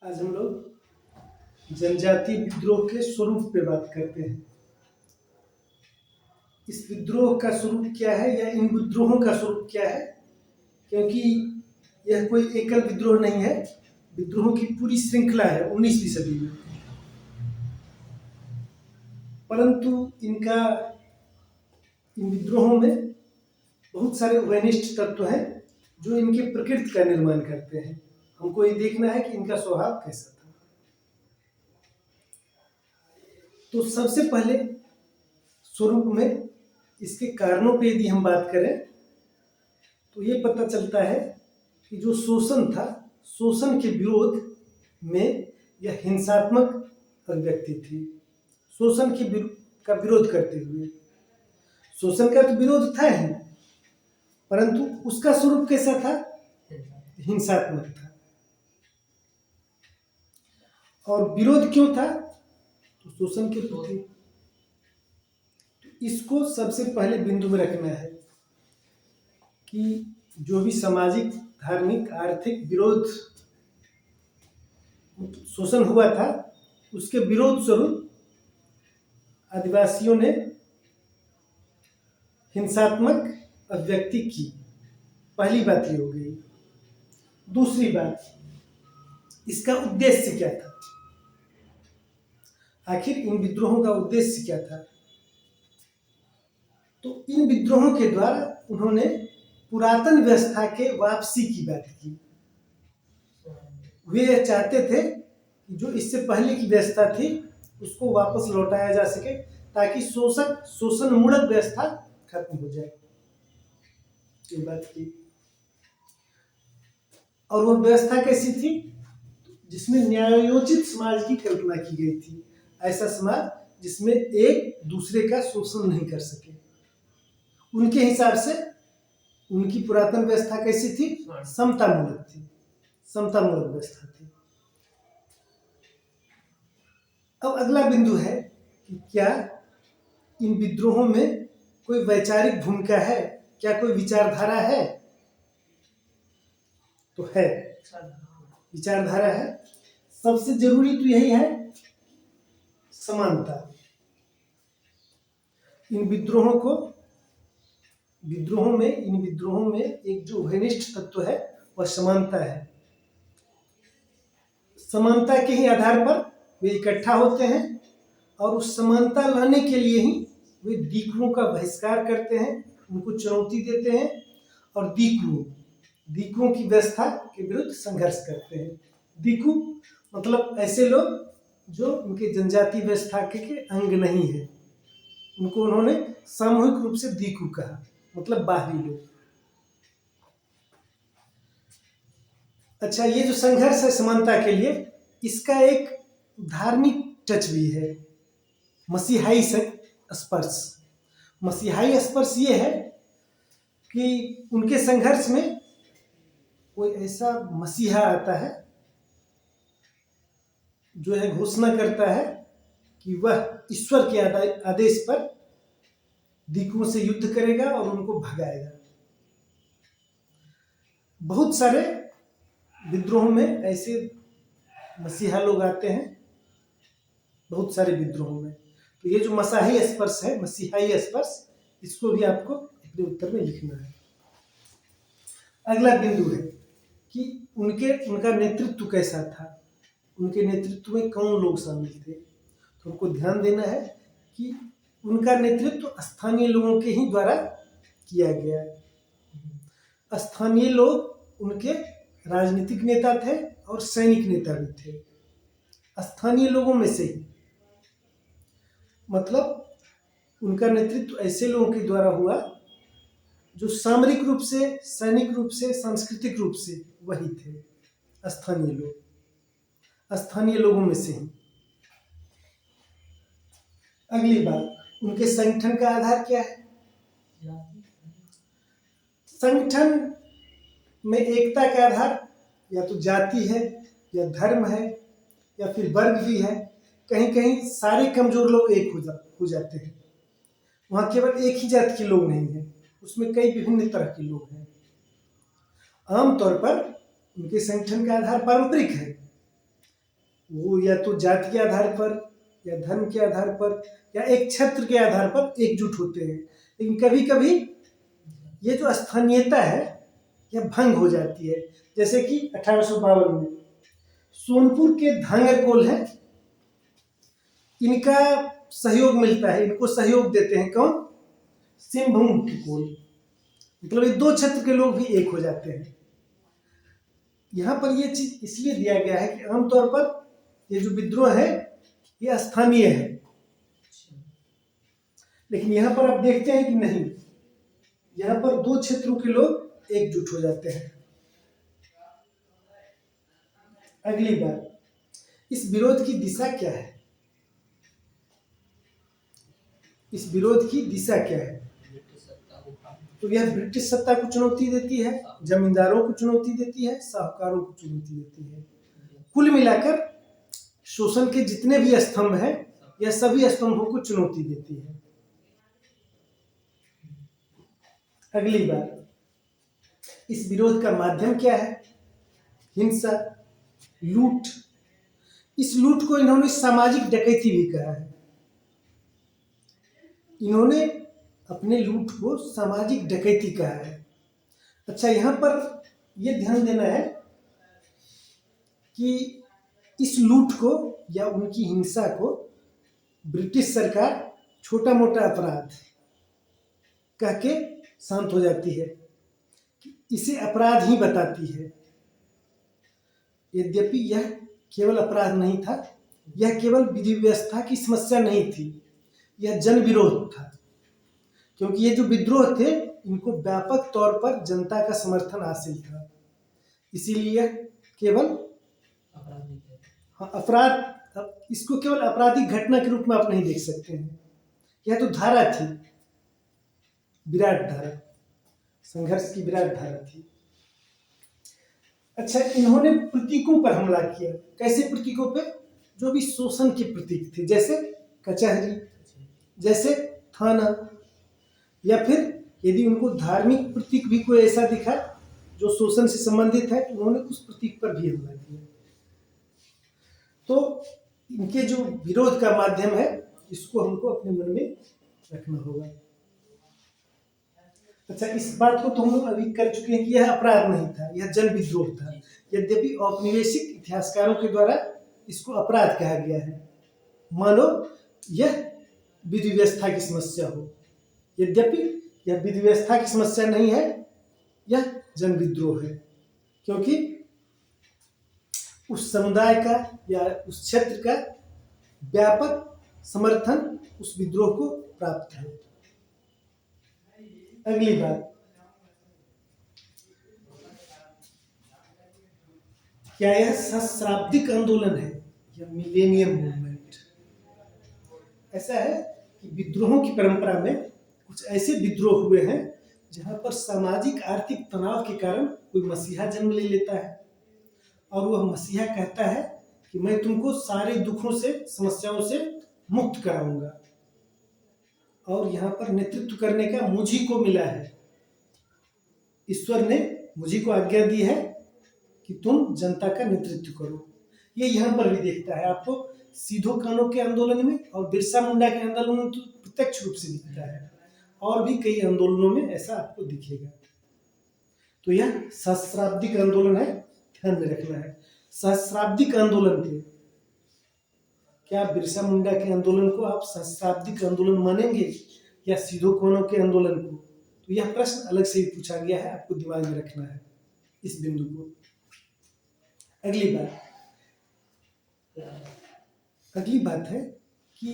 आज हम लोग जनजातीय विद्रोह के स्वरूप पे बात करते हैं। इस विद्रोह का स्वरूप क्या है या इन विद्रोहों का स्वरूप क्या है, क्योंकि यह कोई एकल विद्रोह नहीं है, विद्रोहों की पूरी श्रृंखला है 19वीं सदी में। परंतु इन विद्रोहों में बहुत सारे वैनिष्ठ तत्व हैं जो इनके प्रकृति का निर्माण करते हैं। हमको ये देखना है कि इनका स्वभाव कैसा था। तो सबसे पहले स्वरूप में इसके कारणों पे यदि हम बात करें तो ये पता चलता है कि जो शोषण था, शोषण के विरोध में यह हिंसात्मक अभिव्यक्ति थी। शोषण का विरोध करते हुए, शोषण का तो विरोध था ही, परंतु उसका स्वरूप कैसा था? हिंसात्मक था। और विरोध क्यों था? तो शोषण के प्रति। इसको सबसे पहले बिंदु में रखना है कि जो भी सामाजिक, धार्मिक, आर्थिक विरोध शोषण हुआ था, उसके विरोध स्वरूप आदिवासियों ने हिंसात्मक अभिव्यक्ति की। पहली बात ये हो गई। दूसरी बात, इसका उद्देश्य क्या था? आखिर इन विद्रोहों का उद्देश्य क्या था? तो इन विद्रोहों के द्वारा उन्होंने पुरातन व्यवस्था के वापसी की बात की। वे यह चाहते थे कि जो इससे पहले की व्यवस्था थी उसको वापस लौटाया जा सके, ताकि शोषण मूलक व्यवस्था खत्म हो जाए। ये बात की। और वो व्यवस्था कैसी थी? जिसमें न्यायोचित समाज की कल्पना की गई थी। ऐसा समाज जिसमें एक दूसरे का शोषण नहीं कर सके। उनके हिसाब से उनकी पुरातन व्यवस्था कैसी थी? समतामूलक थी, समतामूलक व्यवस्था थी। अब अगला बिंदु है कि क्या इन विद्रोहों में कोई वैचारिक भूमिका है, क्या कोई विचारधारा है? तो है, विचारधारा है। सबसे जरूरी तो यही है, समानता। इन विद्रोहों में एक जो घनिष्ठ तत्व है वह समानता है। समानता के ही आधार पर वे इकट्ठा होते हैं और उस समानता लाने के लिए ही वे दीकुओं का बहिष्कार करते हैं, उनको चुनौती देते हैं और दीकुओं की व्यवस्था के विरुद्ध संघर्ष करते हैं। दीकू मतलब ऐसे लोग जो उनके जनजातीय व्यवस्था के अंग नहीं है, उनको उन्होंने सामूहिक रूप से दीकू कहा, मतलब बाहरी लोग। अच्छा, ये जो संघर्ष है समानता के लिए, इसका एक धार्मिक टच भी है, मसीहाई स्पर्श। मसीहाई स्पर्श ये है कि उनके संघर्ष में कोई ऐसा मसीहा आता है जो है घोषणा करता है कि वह ईश्वर के आदेश पर दीकुओं से युद्ध करेगा और उनको भगाएगा। बहुत सारे विद्रोहों में ऐसे मसीहा लोग आते हैं, बहुत सारे विद्रोहों में। तो ये जो मसीहाई स्पर्श, इसको भी आपको अपने उत्तर में लिखना है। अगला बिंदु है कि उनका नेतृत्व कैसा था, उनके नेतृत्व में कौन लोग शामिल थे। तो हमको ध्यान देना है कि उनका नेतृत्व स्थानीय लोगों के ही द्वारा किया गया है। स्थानीय लोग उनके राजनीतिक नेता थे और सैनिक नेता भी थे। स्थानीय लोगों में से ही, मतलब उनका नेतृत्व ऐसे लोगों के द्वारा हुआ जो सामरिक रूप से, सैनिक रूप से, सांस्कृतिक रूप से वही थे। स्थानीय लोगों में से ही। अगली बात, उनके संगठन का आधार क्या है? संगठन में एकता का आधार या तो जाति है या धर्म है या फिर वर्ग भी है। कहीं कहीं सारे कमजोर लोग एक हो जाते हैं। वहाँ केवल एक ही जाति के लोग नहीं हैं, उसमें कई विभिन्न तरह के लोग हैं। आमतौर पर उनके संगठन का आधार पारंपरिक है, वो या तो जाति के आधार पर या धर्म के आधार पर या एक क्षेत्र के आधार पर एकजुट होते हैं। लेकिन कभी कभी ये जो स्थानीयता है यह भंग हो जाती है। जैसे कि 1852 में सोनपुर के धांगरकोल हैं, इनका सहयोग मिलता है, इनको सहयोग देते हैं कौन? सिंहभूम के कोल। मतलब ये दो क्षेत्र के लोग भी एक हो जाते हैं। यहाँ पर ये चीज इसलिए दिया गया है कि आमतौर पर ये जो विद्रोह है ये स्थानीय है, लेकिन यहाँ पर आप देखते हैं कि नहीं, यहाँ पर दो क्षेत्रों के लोग एकजुट हो जाते हैं। अगली बात, इस विरोध की दिशा क्या है? इस विरोध की दिशा क्या है? तो यह ब्रिटिश सत्ता को चुनौती देती है, जमींदारों को चुनौती देती है, साहूकारों को चुनौती देती है। कुल मिलाकर शोषण के जितने भी स्तंभ हैं यह सभी स्तंभों को चुनौती देती है। अगली बात, इस विरोध का माध्यम क्या है? हिंसा, लूट। इस लूट को इन्होंने सामाजिक डकैती भी कहा है। इन्होंने अपने लूट को सामाजिक डकैती कहा है। अच्छा, यहाँ पर यह ध्यान देना है कि इस लूट को या उनकी हिंसा को ब्रिटिश सरकार छोटा मोटा अपराध कह के शांत हो जाती है, इसे अपराध ही बताती है। यद्यपि यह केवल अपराध नहीं था, यह केवल विधि व्यवस्था की समस्या नहीं थी, यह जन विरोध था। क्योंकि ये जो विद्रोह थे इनको व्यापक तौर पर जनता का समर्थन हासिल था, इसीलिए केवल अपराध, इसको केवल आपराधिक घटना के रूप में आप नहीं देख सकते हैं। यह तो धारा थी, विराट धारा, संघर्ष की विराट धारा थी। अच्छा, इन्होंने प्रतीकों पर हमला किया। कैसे प्रतीकों पे? जो भी शोषण के प्रतीक थे, जैसे कचहरी, जैसे थाना, या फिर यदि उनको धार्मिक प्रतीक भी कोई ऐसा दिखा जो शोषण से संबंधित है तो उन्होंने उस प्रतीक पर भी हमला किया। तो इनके जो विरोध का माध्यम है इसको हमको अपने मन में रखना होगा। अच्छा, इस बात को तो हम लोग अभी कर चुके हैं कि यह अपराध नहीं था, यह जन विद्रोह था। यद्यपि औपनिवेशिक इतिहासकारों के द्वारा इसको अपराध कहा गया है, मानो यह विधि व्यवस्था की समस्या हो। यद्यपि यह विधि व्यवस्था की समस्या नहीं है, यह जन विद्रोह है, क्योंकि उस समुदाय का या उस क्षेत्र का व्यापक समर्थन उस विद्रोह को प्राप्त है। अगली बात, क्या यह सहस्राब्दिक आंदोलन है या मिलेनियम मूवमेंट? ऐसा है कि विद्रोहों की परंपरा में कुछ ऐसे विद्रोह हुए हैं जहां पर सामाजिक आर्थिक तनाव के कारण कोई मसीहा जन्म ले लेता है और वह मसीहा कहता है कि मैं तुमको सारे दुखों से, समस्याओं से मुक्त कराऊंगा और यहाँ पर नेतृत्व करने का मुझी को मिला है। ईश्वर ने मुझी को आज्ञा दी है कि तुम जनता का नेतृत्व करो। ये यहाँ पर भी देखता है आपको सीधो कानों के आंदोलन में और बिरसा मुंडा के आंदोलन में तो प्रत्यक्ष रूप से दिखता है, और भी कई आंदोलनों में ऐसा आपको दिखेगा। तो यह सहस्राब्दिक आंदोलन है, ध्यान में रखना है। सहस्राब्दिक आंदोलन के, क्या बिरसा मुंडा के आंदोलन को आप सहस्राब्दिक आंदोलन मानेंगे या सीधो कानों के आंदोलन को? तो यह प्रश्न अलग से ही पूछा गया है, आपको दिमाग में रखना है इस बिंदु को। अगली बात है कि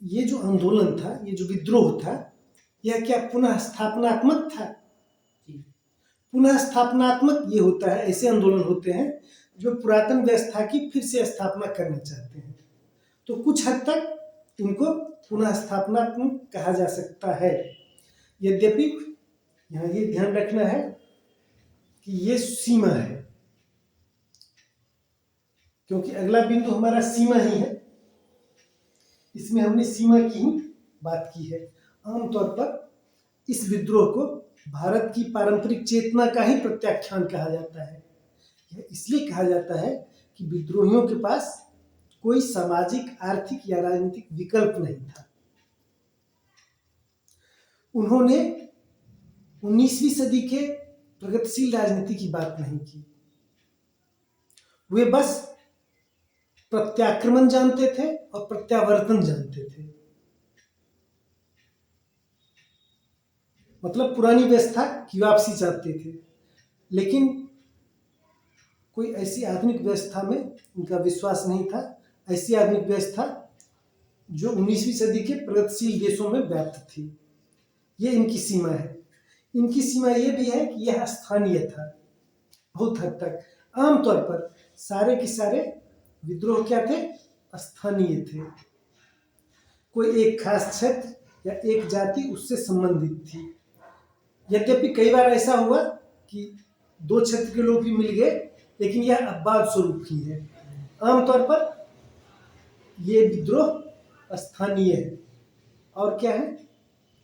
ये जो आंदोलन था, ये जो विद्रोह था, यह क्या पुनः स्थापनात्मक था? पुनः स्थापनात्मक ये होता है, ऐसे आंदोलन होते हैं जो पुरातन व्यवस्था की फिर से स्थापना करना चाहते हैं। तो कुछ हद तक इनको पुनः स्थापनात्मक कहा जा सकता है। यद्यपि यहाँ ये ध्यान रखना है कि ये सीमा है, क्योंकि अगला बिंदु हमारा सीमा ही है, इसमें हमने सीमा की ही बात की है। आमतौर पर इस विद्रोह को भारत की पारंपरिक चेतना का ही प्रत्याख्यान कहा जाता है। यह इसलिए कहा जाता है कि विद्रोहियों के पास कोई सामाजिक, आर्थिक या राजनीतिक विकल्प नहीं था। उन्होंने 19वीं सदी के प्रगतिशील राजनीति की बात नहीं की। वे बस प्रत्याक्रमण जानते थे और प्रत्यावर्तन जानते थे। मतलब पुरानी व्यवस्था की वापसी चाहते थे, लेकिन कोई ऐसी आधुनिक व्यवस्था में उनका विश्वास नहीं था। ऐसी आधुनिक व्यवस्था जो 19वीं सदी के प्रगतिशील देशों में व्याप्त थी। ये इनकी सीमा है। इनकी सीमा ये भी है कि यह स्थानीय था बहुत हद तक। आमतौर पर सारे के सारे विद्रोह क्या थे? स्थानीय थे। कोई एक खास क्षेत्र या एक जाति उससे संबंधित थी। यद्यपि कई बार ऐसा हुआ कि दो क्षेत्र के लोग भी मिल गए, लेकिन यह अपवाद स्वरूप ही है। आमतौर पर ये विद्रोह स्थानीय है और क्या है?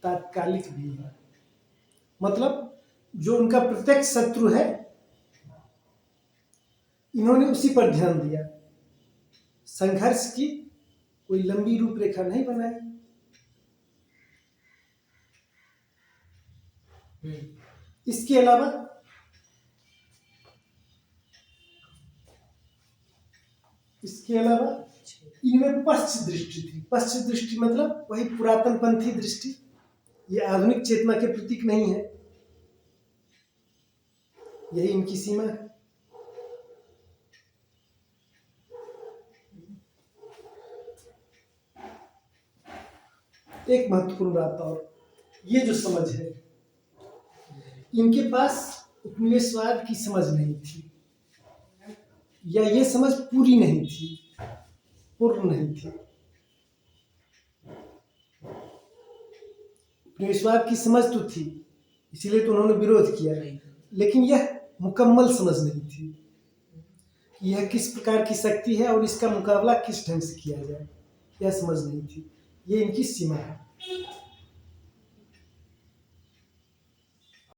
तात्कालिक भी है। मतलब जो उनका प्रत्यक्ष शत्रु है, इन्होंने उसी पर ध्यान दिया। संघर्ष की कोई लंबी रूपरेखा नहीं बनाई। इसके अलावा इनमें पश्च दृष्टि थी। पश्च दृष्टि मतलब वही पुरातन पंथी दृष्टि। ये आधुनिक चेतना के प्रतीक नहीं है। यही इनकी सीमा है। एक महत्वपूर्ण बात और, ये जो समझ है, इनके पास उपनिवेशवाद की समझ नहीं थी, या ये समझ पूरी नहीं थी, पूर्ण नहीं थी। उपनिवेशवाद की समझ तो थी, इसीलिए तो उन्होंने विरोध किया, लेकिन यह मुकम्मल समझ नहीं थी कि यह किस प्रकार की शक्ति है और इसका मुकाबला किस ढंग से किया जाए। यह समझ नहीं थी। ये इनकी सीमा है।